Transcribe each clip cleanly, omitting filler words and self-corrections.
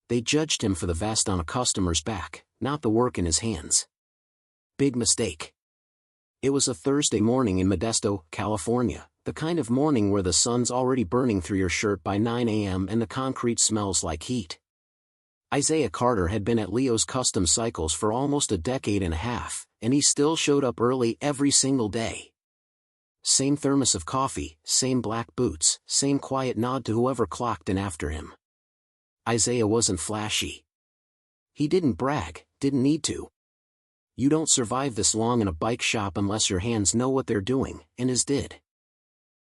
They judged him for the vest on a customer's back, not the work in his hands. Big mistake. It was a Thursday morning in Modesto, California, the kind of morning where the sun's already burning through your shirt by 9 a.m. and the concrete smells like heat. Isaiah Carter had been at Leo's Custom Cycles for almost a decade and a half, and he still showed up early every single day. Same thermos of coffee, same black boots, same quiet nod to whoever clocked in after him. Isaiah wasn't flashy. He didn't brag, didn't need to. You don't survive this long in a bike shop unless your hands know what they're doing, and his did.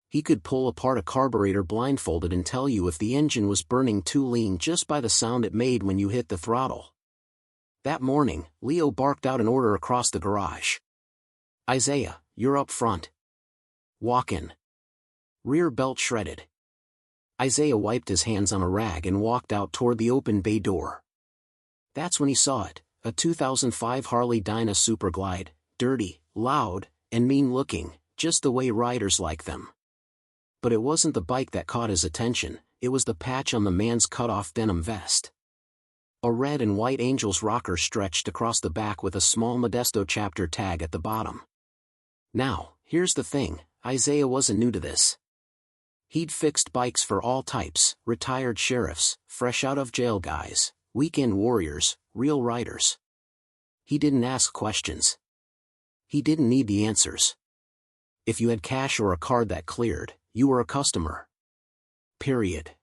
He could pull apart a carburetor blindfolded and tell you if the engine was burning too lean just by the sound it made when you hit the throttle. That morning, Leo barked out an order across the garage. "Isaiah, you're up front. Walk in." Rear belt shredded. Isaiah wiped his hands on a rag and walked out toward the open bay door. That's when he saw it, a 2005 Harley Dyna Superglide, dirty, loud, and mean-looking, just the way riders like them. But it wasn't the bike that caught his attention, it was the patch on the man's cut-off denim vest. A red and white Angels rocker stretched across the back with a small Modesto chapter tag at the bottom. Now, here's the thing, Isaiah wasn't new to this. He'd fixed bikes for all types, retired sheriffs, fresh out of jail guys, weekend warriors, real riders. He didn't ask questions. He didn't need the answers. If you had cash or a card that cleared, you were a customer. Period.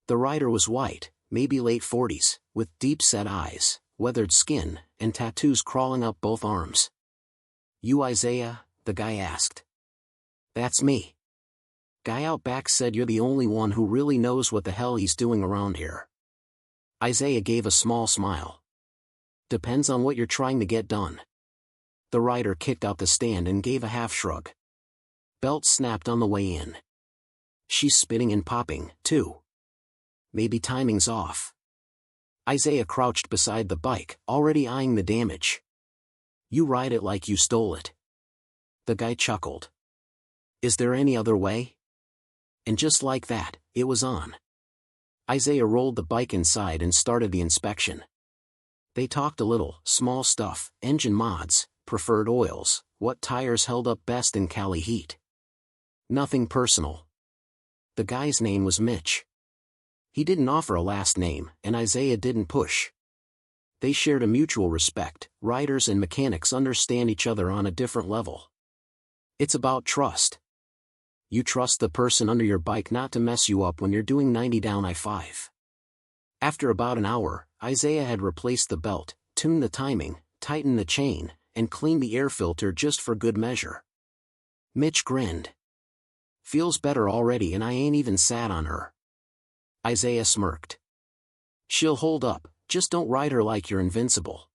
The rider was white, maybe late 40s, with deep-set eyes, weathered skin, and tattoos crawling up both arms. "You Isaiah?" the guy asked. "That's me." Guy out back said, "You're the only one who really knows what the hell he's doing around here." Isaiah gave a small smile. "Depends on what you're trying to get done." The rider kicked out the stand and gave a half shrug. Belt snapped on the way in. "She's spitting and popping, too. Maybe timing's off." Isaiah crouched beside the bike, already eyeing the damage. "You ride it like you stole it." The guy chuckled. "Is there any other way?" And just like that, it was on. Isaiah rolled the bike inside and started the inspection. They talked a little, small stuff, engine mods, preferred oils, what tires held up best in Cali heat. Nothing personal. The guy's name was Mitch. He didn't offer a last name, and Isaiah didn't push. They shared a mutual respect. Riders and mechanics understand each other on a different level. It's about trust. You trust the person under your bike not to mess you up when you're doing 90 down I-5. After about an hour, Isaiah had replaced the belt, tuned the timing, tightened the chain, and cleaned the air filter just for good measure. Mitch grinned. "Feels better already and I ain't even sat on her." Isaiah smirked. "She'll hold up, just don't ride her like you're invincible."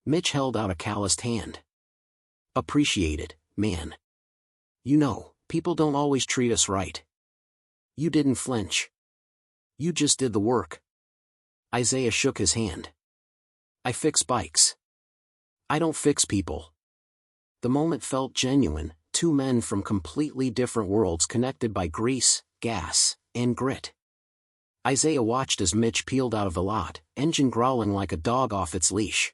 Mitch held out a calloused hand. "Appreciate it, man. You know, people don't always treat us right." You didn't flinch. You just did the work. Isaiah shook his hand. "I fix bikes. I don't fix people." The moment felt genuine, two men from completely different worlds connected by grease, gas, and grit. Isaiah watched as Mitch peeled out of the lot, engine growling like a dog off its leash.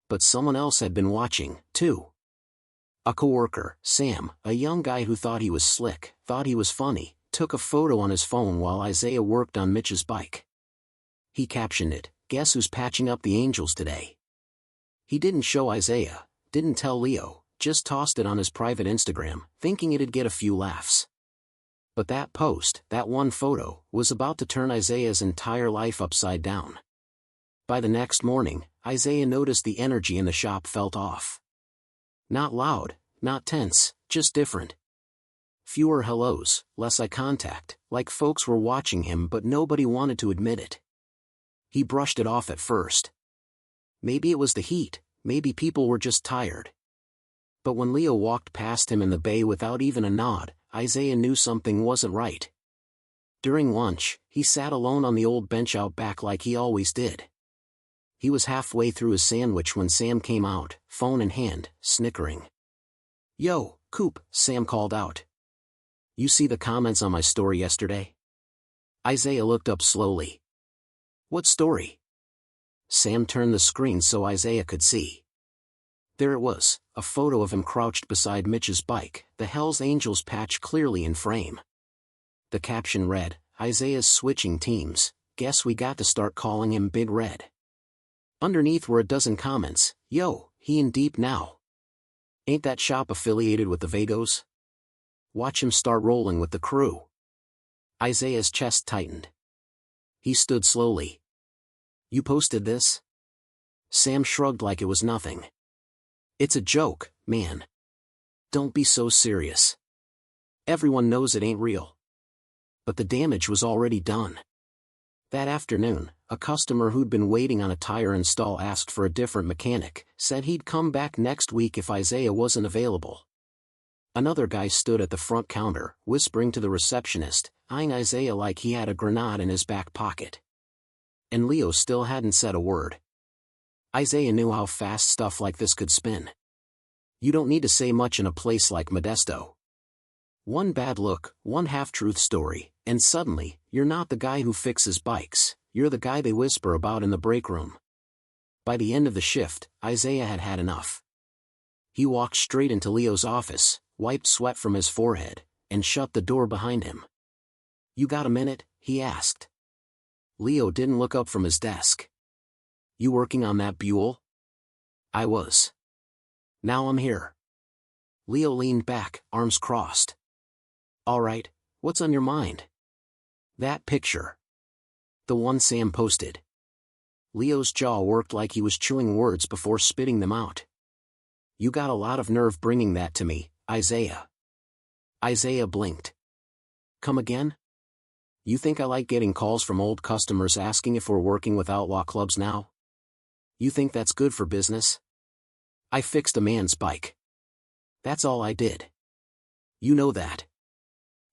But someone else had been watching, too. A coworker, Sam, a young guy who thought he was slick, thought he was funny, took a photo on his phone while Isaiah worked on Mitch's bike. He captioned it, "Guess who's patching up the Angels today?" He didn't show Isaiah, didn't tell Leo, just tossed it on his private Instagram, thinking it'd get a few laughs. But that post, that one photo, was about to turn Isaiah's entire life upside down. By the next morning, Isaiah noticed the energy in the shop felt off. Not loud, not tense, just different. Fewer hellos, less eye contact, like folks were watching him but nobody wanted to admit it. He brushed it off at first. Maybe it was the heat, maybe people were just tired. But when Leo walked past him in the bay without even a nod, Isaiah knew something wasn't right. During lunch, he sat alone on the old bench out back like he always did. He was halfway through his sandwich when Sam came out, phone in hand, snickering. "Yo, Coop," Sam called out. "You see the comments on my story yesterday?" Isaiah looked up slowly. What story? Sam turned the screen so Isaiah could see. There it was, a photo of him crouched beside Mitch's bike, the Hells Angels patch clearly in frame. The caption read, Isaiah's switching teams, guess we got to start calling him Big Red. Underneath were a dozen comments, yo, he in deep now. Ain't that shop affiliated with the Vagos? Watch him start rolling with the crew. Isaiah's chest tightened. He stood slowly. You posted this? Sam shrugged like it was nothing. It's a joke, man. Don't be so serious. Everyone knows it ain't real. But the damage was already done. That afternoon, a customer who'd been waiting on a tire install asked for a different mechanic, said he'd come back next week if Isaiah wasn't available. Another guy stood at the front counter, whispering to the receptionist, eyeing Isaiah like he had a grenade in his back pocket. And Leo still hadn't said a word. Isaiah knew how fast stuff like this could spin. You don't need to say much in a place like Modesto. One bad look, one half-truth story, and suddenly, you're not the guy who fixes bikes, you're the guy they whisper about in the break room. By the end of the shift, Isaiah had had enough. He walked straight into Leo's office, wiped sweat from his forehead, and shut the door behind him. You got a minute? He asked. Leo didn't look up from his desk. You working on that Buell? I was. Now I'm here. Leo leaned back, arms crossed. All right, what's on your mind? That picture. The one Sam posted. Leo's jaw worked like he was chewing words before spitting them out. You got a lot of nerve bringing that to me, Isaiah. Isaiah blinked. Come again? You think I like getting calls from old customers asking if we're working with outlaw clubs now? You think that's good for business? I fixed a man's bike. That's all I did. You know that.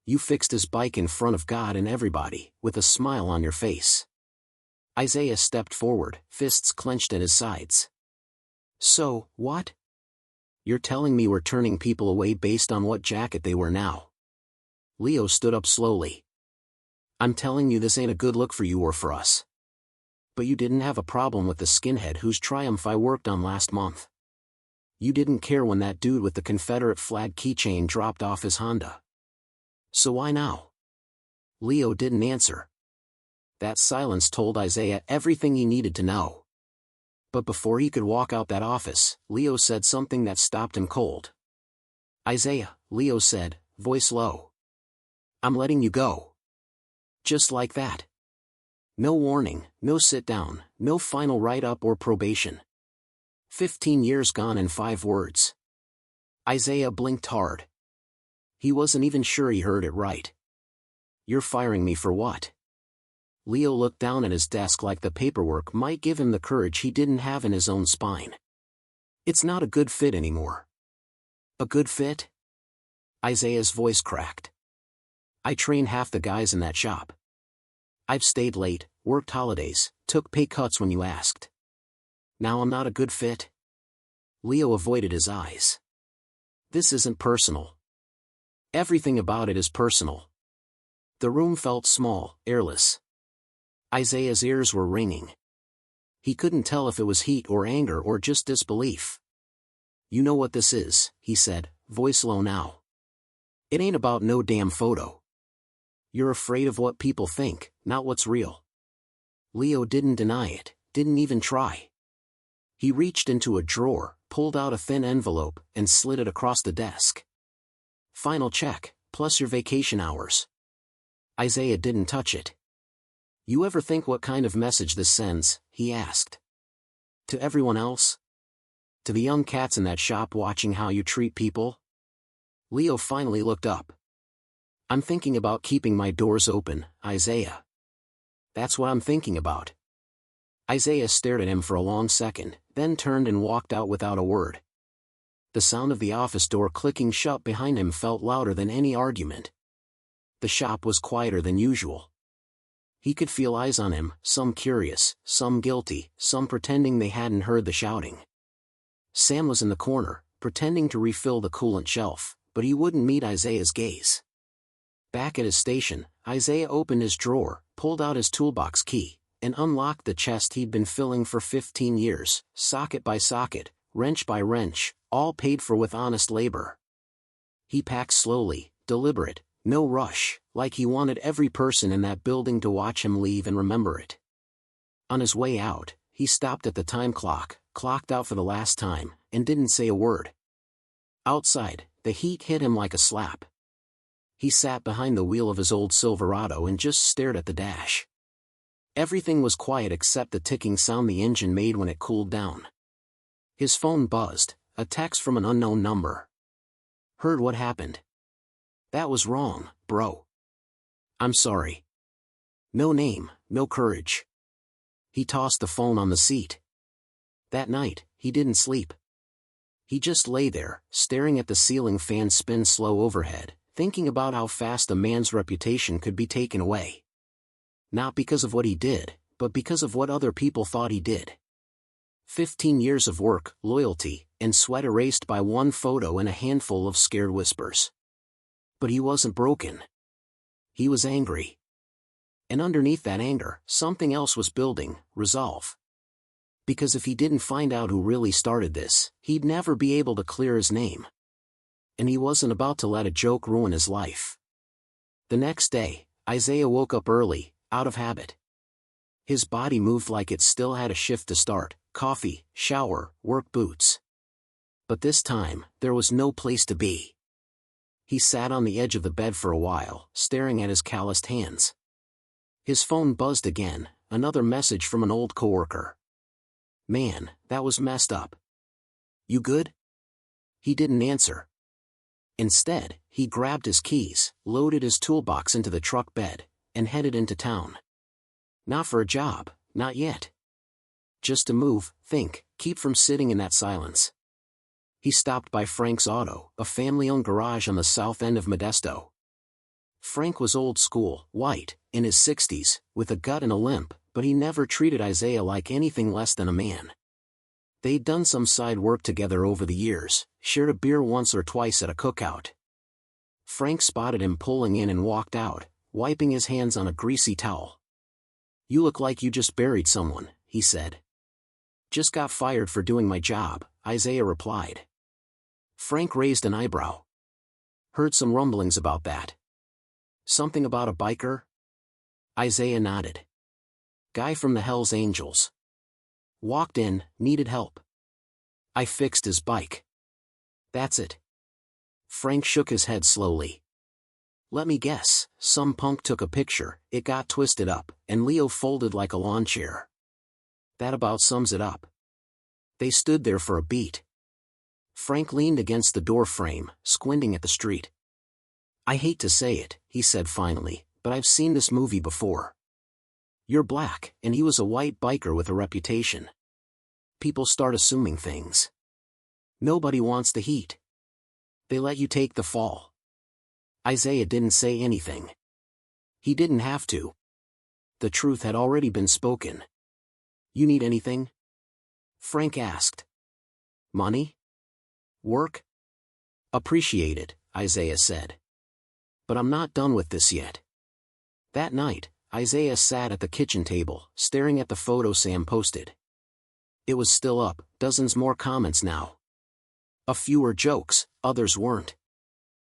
You fixed his bike in front of God and everybody, with a smile on your face. Isaiah stepped forward, fists clenched at his sides. So, what? You're telling me we're turning people away based on what jacket they wear now? Leo stood up slowly. I'm telling you this ain't a good look for you or for us. But you didn't have a problem with the skinhead whose Triumph I worked on last month. You didn't care when that dude with the Confederate flag keychain dropped off his Honda. So why now? Leo didn't answer. That silence told Isaiah everything he needed to know. But before he could walk out that office, Leo said something that stopped him cold. Isaiah, Leo said, voice low. I'm letting you go. Just like that. No warning, no sit down, no final write-up or probation. 15 years gone in 5 words. Isaiah blinked hard. He wasn't even sure he heard it right. You're firing me for what? Leo looked down at his desk like the paperwork might give him the courage he didn't have in his own spine. It's not a good fit anymore. A good fit? Isaiah's voice cracked. I train half the guys in that shop. I've stayed late, worked holidays, took pay cuts when you asked. Now I'm not a good fit? Leo avoided his eyes. This isn't personal. Everything about it is personal. The room felt small, airless. Isaiah's ears were ringing. He couldn't tell if it was heat or anger or just disbelief. You know what this is, he said, voice low now. It ain't about no damn photo. You're afraid of what people think, not what's real. Leo didn't deny it, didn't even try. He reached into a drawer, pulled out a thin envelope, and slid it across the desk. Final check, plus your vacation hours. Isaiah didn't touch it. You ever think what kind of message this sends? He asked. To everyone else? To the young cats in that shop watching how you treat people? Leo finally looked up. I'm thinking about keeping my doors open, Isaiah. That's what I'm thinking about. Isaiah stared at him for a long second, then turned and walked out without a word. The sound of the office door clicking shut behind him felt louder than any argument. The shop was quieter than usual. He could feel eyes on him, some curious, some guilty, some pretending they hadn't heard the shouting. Sam was in the corner, pretending to refill the coolant shelf, but he wouldn't meet Isaiah's gaze. Back at his station, Isaiah opened his drawer, pulled out his toolbox key, and unlocked the chest he'd been filling for 15 years, socket by socket, wrench by wrench, all paid for with honest labor. He packed slowly, deliberate, no rush, like he wanted every person in that building to watch him leave and remember it. On his way out, he stopped at the time clock, clocked out for the last time, and didn't say a word. Outside, the heat hit him like a slap. He sat behind the wheel of his old Silverado and just stared at the dash. Everything was quiet except the ticking sound the engine made when it cooled down. His phone buzzed, a text from an unknown number. "Heard what happened?" "That was wrong, bro. I'm sorry." No name, no courage. He tossed the phone on the seat. That night, he didn't sleep. He just lay there, staring at the ceiling fan spin slow overhead, thinking about how fast a man's reputation could be taken away. Not because of what he did, but because of what other people thought he did. 15 years of work, loyalty, and sweat erased by one photo and a handful of scared whispers. But he wasn't broken. He was angry. And underneath that anger, something else was building, resolve. Because if he didn't find out who really started this, he'd never be able to clear his name. And he wasn't about to let a joke ruin his life. The next day, Isaiah woke up early, out of habit. His body moved like it still had a shift to start: coffee, shower, work boots. But this time, there was no place to be. He sat on the edge of the bed for a while, staring at his calloused hands. His phone buzzed again, another message from an old coworker. "Man, that was messed up. You good?" He didn't answer. Instead, he grabbed his keys, loaded his toolbox into the truck bed, and headed into town. Not for a job, not yet. Just to move, think, keep from sitting in that silence. He stopped by Frank's Auto, a family-owned garage on the south end of Modesto. Frank was old school, white, in his 60s, with a gut and a limp, but he never treated Isaiah like anything less than a man. They'd done some side work together over the years, shared a beer once or twice at a cookout. Frank spotted him pulling in and walked out, wiping his hands on a greasy towel. "You look like you just buried someone," he said. "Just got fired for doing my job," Isaiah replied. Frank raised an eyebrow. "Heard some rumblings about that. Something about a biker?" Isaiah nodded. "Guy from the Hells Angels. Walked in, needed help. I fixed his bike." "That's it." Frank shook his head slowly. "Let me guess, some punk took a picture, it got twisted up, and Leo folded like a lawn chair." "That about sums it up." They stood there for a beat. Frank leaned against the door frame, squinting at the street. "I hate to say it," he said finally, "but I've seen this movie before. You're black, and he was a white biker with a reputation. People start assuming things. Nobody wants the heat. They let you take the fall." Isaiah didn't say anything. He didn't have to. The truth had already been spoken. "You need anything?" Frank asked. "Money? Work?" "Appreciate it," Isaiah said. "But I'm not done with this yet." That night, Isaiah sat at the kitchen table, staring at the photo Sam posted. It was still up, dozens more comments now. A few were jokes, others weren't.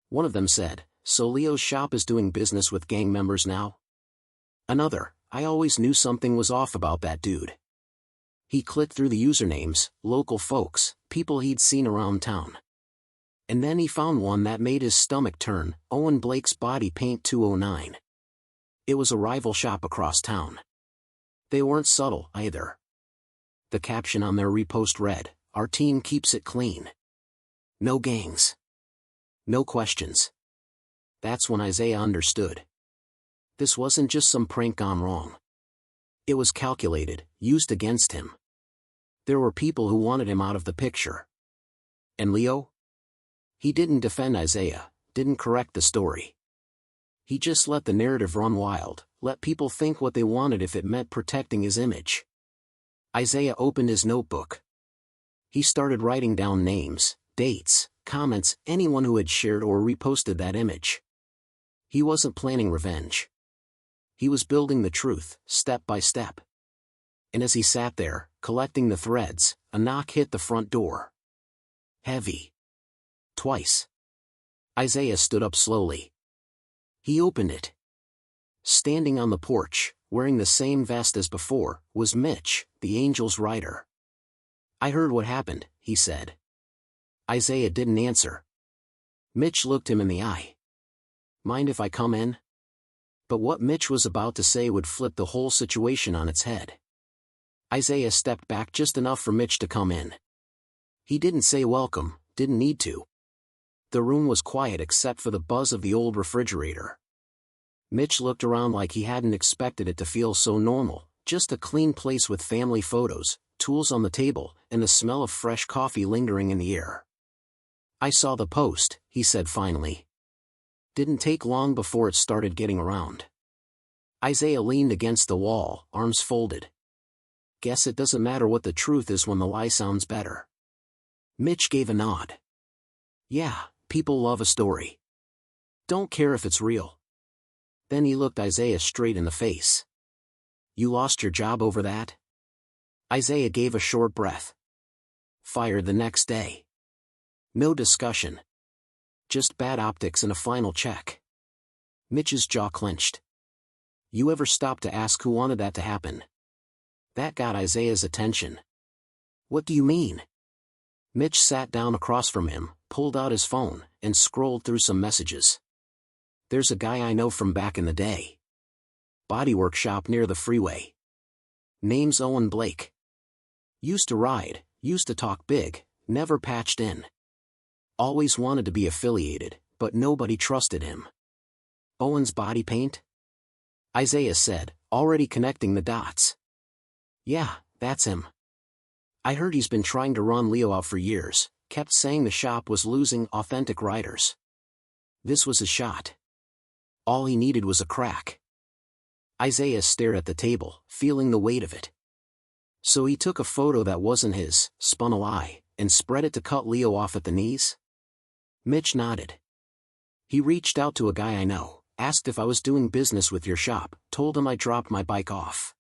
One of them said, "So Leo's shop is doing business with gang members now?" Another, "I always knew something was off about that dude." He clicked through the usernames, local folks, people he'd seen around town. And then he found one that made his stomach turn: Owen Blake's Body Paint 209. It was a rival shop across town. They weren't subtle, either. The caption on their repost read, "Our team keeps it clean. No gangs. No questions." That's when Isaiah understood. This wasn't just some prank gone wrong. It was calculated, used against him. There were people who wanted him out of the picture. And Leo? He didn't defend Isaiah, didn't correct the story. He just let the narrative run wild, let people think what they wanted if it meant protecting his image. Isaiah opened his notebook. He started writing down names, dates, comments, anyone who had shared or reposted that image. He wasn't planning revenge. He was building the truth, step by step. And as he sat there, collecting the threads, a knock hit the front door. Heavy. Twice. Isaiah stood up slowly. He opened it. Standing on the porch, wearing the same vest as before, was Mitch, the Angels writer. "I heard what happened," he said. Isaiah didn't answer. Mitch looked him in the eye. "Mind if I come in?" But what Mitch was about to say would flip the whole situation on its head. Isaiah stepped back just enough for Mitch to come in. He didn't say welcome, didn't need to. The room was quiet except for the buzz of the old refrigerator. Mitch looked around like he hadn't expected it to feel so normal, just a clean place with family photos, tools on the table, and the smell of fresh coffee lingering in the air. "I saw the post," he said finally. Didn't take long before it started getting around. Isaiah leaned against the wall, arms folded. "Guess it doesn't matter what the truth is when the lie sounds better." Mitch gave a nod. "Yeah, people love a story. Don't care if it's real." Then he looked Isaiah straight in the face. "You lost your job over that?" Isaiah gave a short breath. "Fired the next day. No discussion. Just bad optics and a final check." Mitch's jaw clenched. "You ever stop to ask who wanted that to happen?" That got Isaiah's attention. "What do you mean?" Mitch sat down across from him, pulled out his phone, and scrolled through some messages. "There's a guy I know from back in the day. Bodywork shop near the freeway. Name's Owen Blake. Used to ride, used to talk big, never patched in. Always wanted to be affiliated, but nobody trusted him." "Owen's body paint?" Isaiah said, already connecting the dots. "Yeah, that's him. I heard he's been trying to run Leo out for years, kept saying the shop was losing authentic riders. This was his shot. All he needed was a crack." Isaiah stared at the table, feeling the weight of it. "So he took a photo that wasn't his, spun a lie, and spread it to cut Leo off at the knees?" Mitch nodded. "He reached out to a guy I know, asked if I was doing business with your shop, told him I dropped my bike off.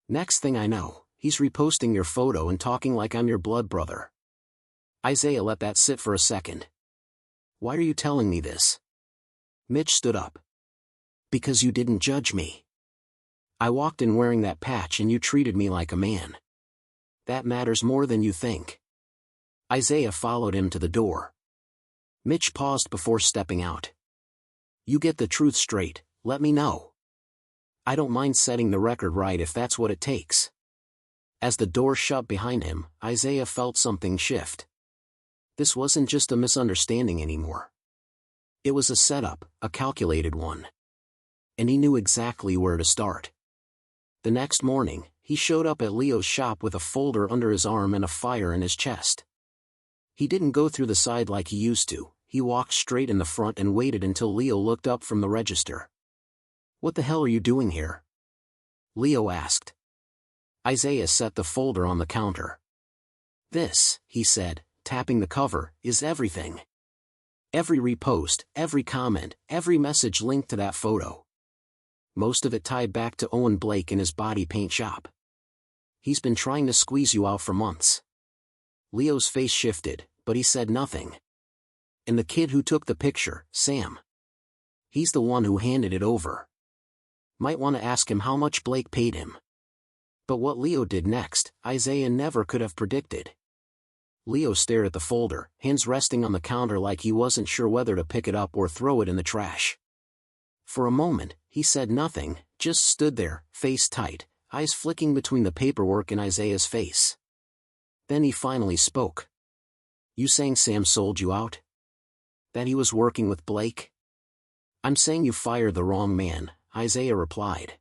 Next thing I know, he's reposting your photo and talking like I'm your blood brother." Isaiah let that sit for a second. "Why are you telling me this?" Mitch stood up. "Because you didn't judge me. I walked in wearing that patch and you treated me like a man. That matters more than you think." Isaiah followed him to the door. Mitch paused before stepping out. "You get the truth straight, let me know. I don't mind setting the record right if that's what it takes." As the door shut behind him, Isaiah felt something shift. This wasn't just a misunderstanding anymore. It was a setup, a calculated one. And he knew exactly where to start. The next morning, he showed up at Leo's shop with a folder under his arm and a fire in his chest. He didn't go through the side like he used to, he walked straight in the front and waited until Leo looked up from the register. "What the hell are you doing here?" Leo asked. Isaiah set the folder on the counter. "This," he said, tapping the cover, "is everything. Every repost, every comment, every message linked to that photo. Most of it tied back to Owen Blake and his body paint shop. He's been trying to squeeze you out for months." Leo's face shifted, but he said nothing. "And the kid who took the picture, Sam. He's the one who handed it over. Might want to ask him how much Blake paid him." But what Leo did next, Isaiah never could have predicted. Leo stared at the folder, hands resting on the counter like he wasn't sure whether to pick it up or throw it in the trash. For a moment, he said nothing, just stood there, face tight, eyes flicking between the paperwork and Isaiah's face. Then he finally spoke. "You saying Sam sold you out? That he was working with Blake?" "I'm saying you fired the wrong man," Isaiah replied.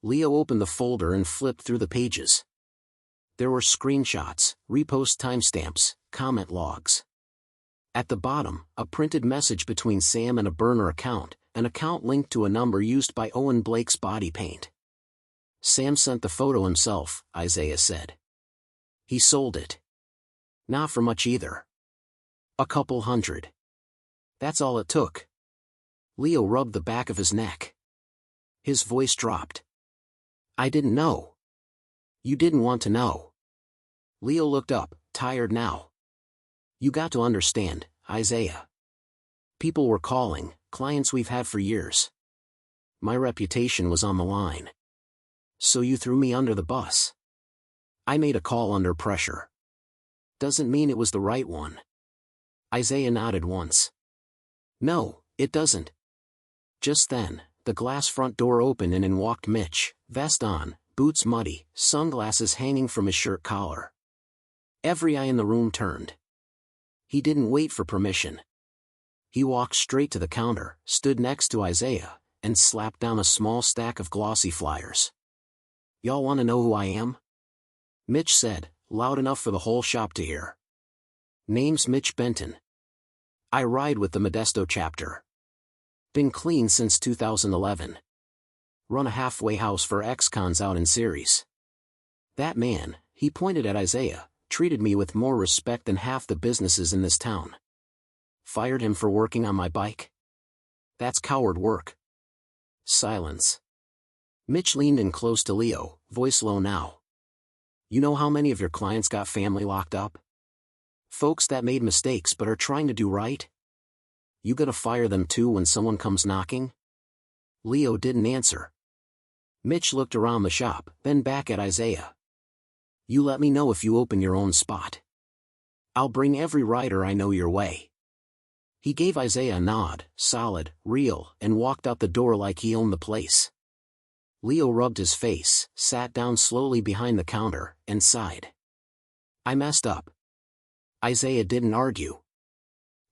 Leo opened the folder and flipped through the pages. There were screenshots, repost timestamps, comment logs. At the bottom, a printed message between Sam and a burner account, an account linked to a number used by Owen Blake's body paint. "Sam sent the photo himself," Isaiah said. "He sold it. Not for much either. A couple hundred. That's all it took." Leo rubbed the back of his neck. His voice dropped. "I didn't know. You didn't want to know. Leo looked up, tired now. You got to understand, Isaiah. People were calling, clients we've had for years. My reputation was on the line. So you threw me under the bus. I made a call under pressure. Doesn't mean it was the right one. Isaiah nodded once. No, it doesn't. Just then, the glass front door opened and in walked Mitch, vest on, boots muddy, sunglasses hanging from his shirt collar. Every eye in the room turned. He didn't wait for permission. He walked straight to the counter, stood next to Isaiah, and slapped down a small stack of glossy flyers. Y'all want to know who I am? Mitch said, loud enough for the whole shop to hear. Name's Mitch Benton. I ride with the Modesto chapter. Been clean since 2011. Run a halfway house for ex-cons out in series. That man, he pointed at Isaiah, treated me with more respect than half the businesses in this town. Fired him for working on my bike? That's coward work. Silence. Mitch leaned in close to Leo, voice low now. You know how many of your clients got family locked up? Folks that made mistakes but are trying to do right? You gonna fire them too when someone comes knocking? Leo didn't answer. Mitch looked around the shop, then back at Isaiah. You let me know if you open your own spot. I'll bring every rider I know your way. He gave Isaiah a nod, solid, real, and walked out the door like he owned the place. Leo rubbed his face, sat down slowly behind the counter, and sighed. I messed up. Isaiah didn't argue.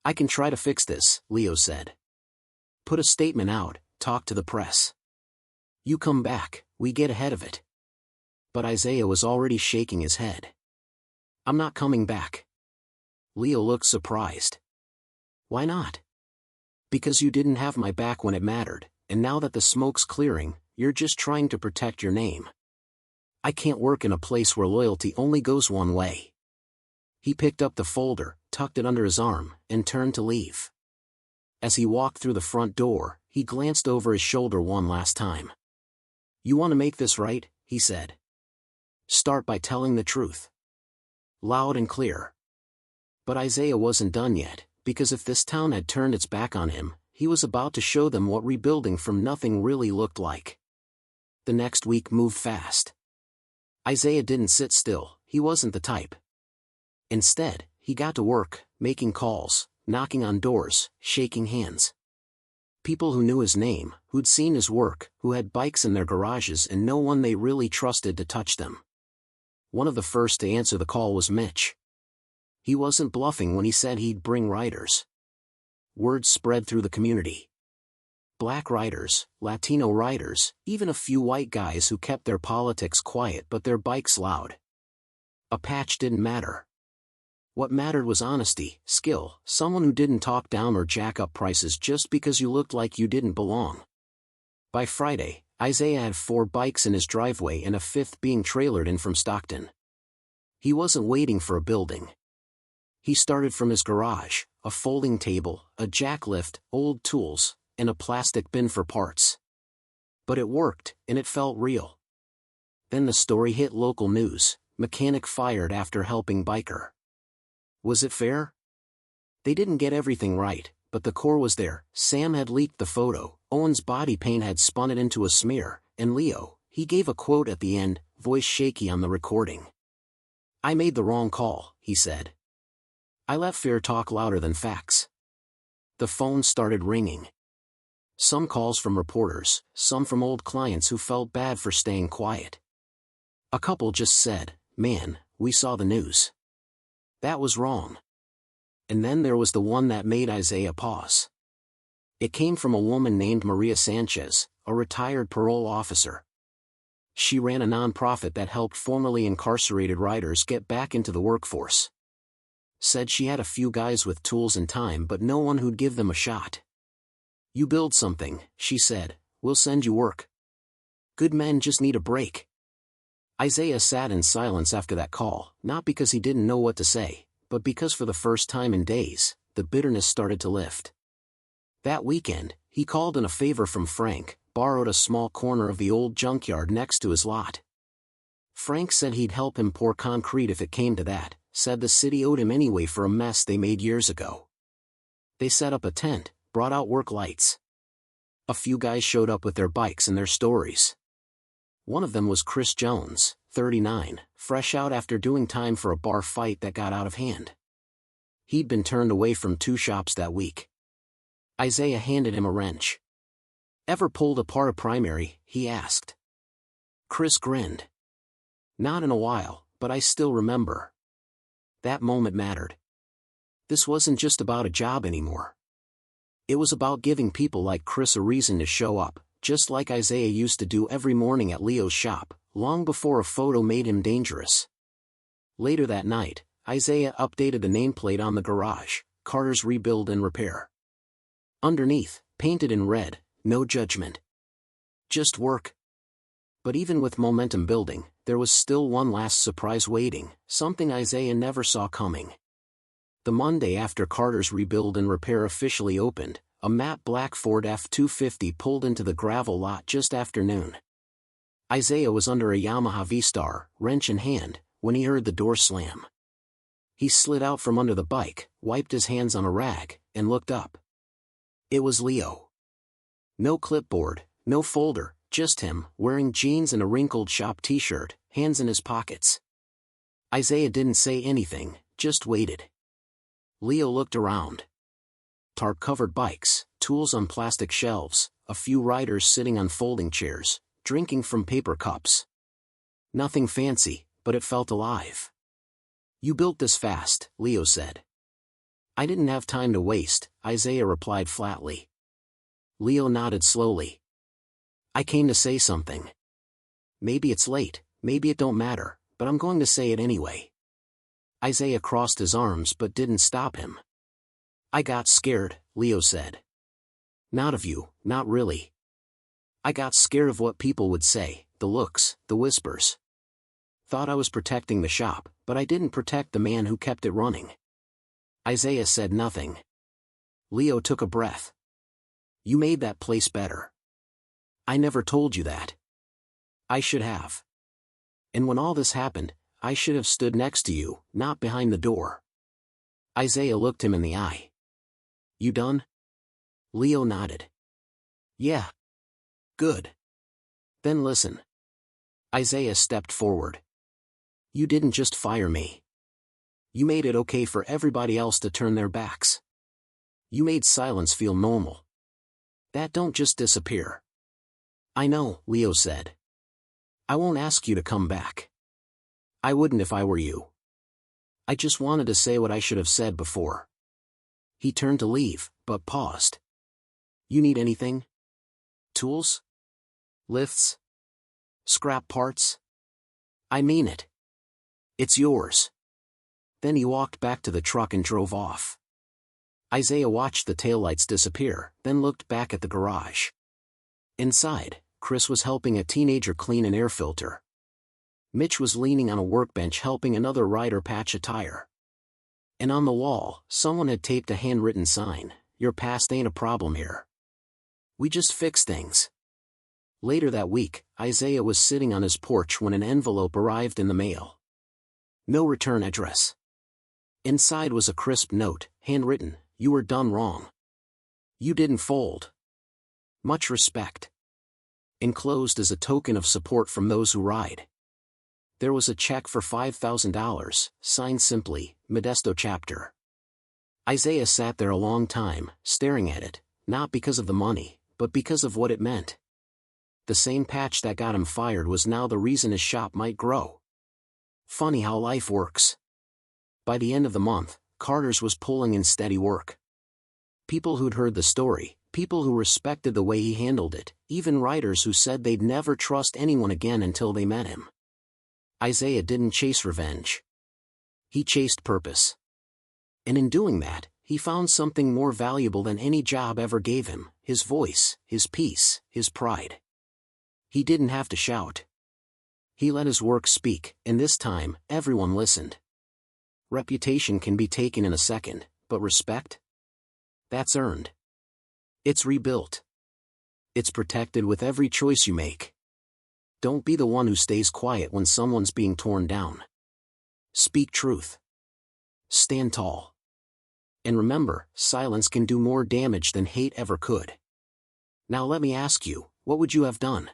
I can try to fix this, Leo said. Put a statement out, talk to the press. You come back, we get ahead of it. But Isaiah was already shaking his head. I'm not coming back. Leo looked surprised. Why not? Because you didn't have my back when it mattered, and now that the smoke's clearing, you're just trying to protect your name. I can't work in a place where loyalty only goes one way. He picked up the folder, tucked it under his arm, and turned to leave. As he walked through the front door, he glanced over his shoulder one last time. You want to make this right, he said. Start by telling the truth. Loud and clear. But Isaiah wasn't done yet, because if this town had turned its back on him, he was about to show them what rebuilding from nothing really looked like. The next week moved fast. Isaiah didn't sit still, he wasn't the type. Instead, he got to work, making calls, knocking on doors, shaking hands. People who knew his name, who'd seen his work, who had bikes in their garages and no one they really trusted to touch them. One of the first to answer the call was Mitch. He wasn't bluffing when he said he'd bring riders. Word spread through the community. Black riders, Latino riders, even a few white guys who kept their politics quiet but their bikes loud. A patch didn't matter. What mattered was honesty, skill, someone who didn't talk down or jack up prices just because you looked like you didn't belong. By Friday, Isaiah had 4 bikes in his driveway and a 5th being trailered in from Stockton. He wasn't waiting for a building. He started from his garage, a folding table, a jack lift, old tools, and a plastic bin for parts. But it worked, and it felt real. Then the story hit local news: mechanic fired after helping biker. Was it fair? They didn't get everything right, but the core was there. Sam had leaked the photo, Owen's body paint had spun it into a smear, and Leo, he gave a quote at the end, voice shaky on the recording. I made the wrong call, he said. I let fear talk louder than facts. The phone started ringing. Some calls from reporters, some from old clients who felt bad for staying quiet. A couple just said, man, we saw the news. That was wrong. And then there was the one that made Isaiah pause. It came from a woman named Maria Sanchez, a retired parole officer. She ran a nonprofit that helped formerly incarcerated riders get back into the workforce. Said she had a few guys with tools and time but no one who'd give them a shot. You build something, she said, we'll send you work. Good men just need a break. Isaiah sat in silence after that call, not because he didn't know what to say, but because for the first time in days, the bitterness started to lift. That weekend, he called in a favor from Frank, borrowed a small corner of the old junkyard next to his lot. Frank said he'd help him pour concrete if it came to that, said the city owed him anyway for a mess they made years ago. They set up a tent, brought out work lights. A few guys showed up with their bikes and their stories. One of them was Chris Jones, 39, fresh out after doing time for a bar fight that got out of hand. He'd been turned away from 2 shops that week. Isaiah handed him a wrench. "Ever pulled apart a primary?" he asked. Chris grinned. "Not in a while, but I still remember." That moment mattered. This wasn't just about a job anymore. It was about giving people like Chris a reason to show up, just like Isaiah used to do every morning at Leo's shop, long before a photo made him dangerous. Later that night, Isaiah updated the nameplate on the garage, Carter's Rebuild and Repair. Underneath, painted in red, "No judgment. Just work." But even with momentum building, there was still one last surprise waiting, something Isaiah never saw coming. The Monday after Carter's Rebuild and Repair officially opened, a matte black Ford F-250 pulled into the gravel lot just after noon. Isaiah was under a Yamaha V-Star, wrench in hand, when he heard the door slam. He slid out from under the bike, wiped his hands on a rag, and looked up. It was Leo. No clipboard, no folder, just him, wearing jeans and a wrinkled shop t-shirt, hands in his pockets. Isaiah didn't say anything, just waited. Leo looked around. Tarp-covered bikes, tools on plastic shelves, a few riders sitting on folding chairs, drinking from paper cups. Nothing fancy, but it felt alive. "You built this fast," Leo said. "I didn't have time to waste," Isaiah replied flatly. Leo nodded slowly. "I came to say something. Maybe it's late, maybe it don't matter, but I'm going to say it anyway." Isaiah crossed his arms but didn't stop him. "I got scared," Leo said. "Not of you, not really. I got scared of what people would say, the looks, the whispers. Thought I was protecting the shop, but I didn't protect the man who kept it running." Isaiah said nothing. Leo took a breath. "You made that place better. I never told you that. I should have. And when all this happened, I should have stood next to you, not behind the door." Isaiah looked him in the eye. "You done?" Leo nodded. "Yeah. Good. Then listen." Isaiah stepped forward. "You didn't just fire me. You made it okay for everybody else to turn their backs. You made silence feel normal. That don't just disappear." "I know," Leo said. "I won't ask you to come back. I wouldn't if I were you. I just wanted to say what I should have said before." He turned to leave, but paused. "You need anything? Tools? Lifts? Scrap parts? I mean it. It's yours." Then he walked back to the truck and drove off. Isaiah watched the taillights disappear, then looked back at the garage. Inside, Chris was helping a teenager clean an air filter. Mitch was leaning on a workbench helping another rider patch a tire. And on the wall, someone had taped a handwritten sign, "Your past ain't a problem here. We just fix things." Later that week, Isaiah was sitting on his porch when an envelope arrived in the mail. No return address. Inside was a crisp note, handwritten, "You were done wrong. You didn't fold. Much respect." Enclosed is a token of support from those who ride. There was a check for $5,000, signed simply, Modesto Chapter. Isaiah sat there a long time, staring at it, not because of the money, but because of what it meant. The same patch that got him fired was now the reason his shop might grow. Funny how life works. By the end of the month, Carter's was pulling in steady work. People who'd heard the story, people who respected the way he handled it, even writers who said they'd never trust anyone again until they met him. Isaiah didn't chase revenge. He chased purpose. And in doing that, he found something more valuable than any job ever gave him, his voice, his peace, his pride. He didn't have to shout. He let his work speak, and this time, everyone listened. Reputation can be taken in a second, but respect? That's earned. It's rebuilt. It's protected with every choice you make. Don't be the one who stays quiet when someone's being torn down. Speak truth. Stand tall. And remember, silence can do more damage than hate ever could. Now let me ask you, what would you have done?